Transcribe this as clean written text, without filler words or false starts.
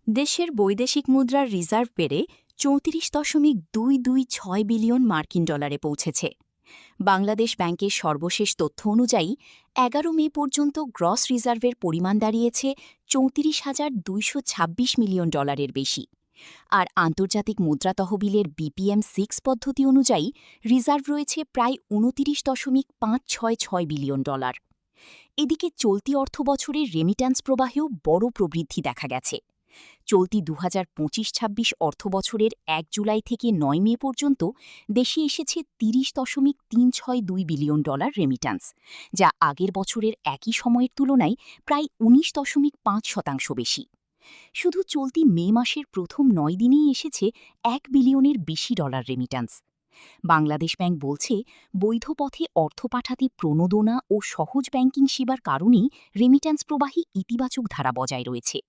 দেশের বৈদেশিক মুদ্রার রিজার্ভ বেড়ে ৩৪.২২৬ বিলিয়ন মার্কিন ডলারে পৌঁছেছে। বাংলাদেশ ব্যাংকের সর্বশেষ তথ্য অনুযায়ী ১১ মে পর্যন্ত গ্রস রিজার্ভের পরিমাণ দাঁড়িয়েছে ৩৪,২২৬ মিলিয়ন ডলারের বেশি। আর আন্তর্জাতিক মুদ্রা তহবিলের BPM-6 পদ্ধতি অনুযায়ী রিজার্ভ রয়েছে প্রায় ২৯.৫৬৬ বিলিয়ন ডলার। এদিকে চলতি অর্থবছরের রেমিট্যান্স প্রবাহেও বড় প্রবৃদ্ধি দেখা গেছে। চলতি ২০২৫-২৬ অর্থবছরের ১ জুলাই থেকে ৯ মে পর্যন্ত দেশে এসেছে ৩০.৩৬২ বিলিয়ন ডলার রেমিট্যান্স, যা আগের বছরের একই সময়ের তুলনায় প্রায় ১৯.৫% বেশি। শুধু চলতি মে মাসের প্রথম ৯ দিনেই এসেছে ১ বিলিয়নের বেশি ডলার রেমিট্যান্স। বাংলাদেশ ব্যাংক বলছে, বৈধ পথে অর্থ পাঠাতে প্রণোদনা ও সহজ ব্যাংকিং সেবার কারণেই রেমিট্যান্স প্রবাহী ইতিবাচক ধারা বজায় রয়েছে।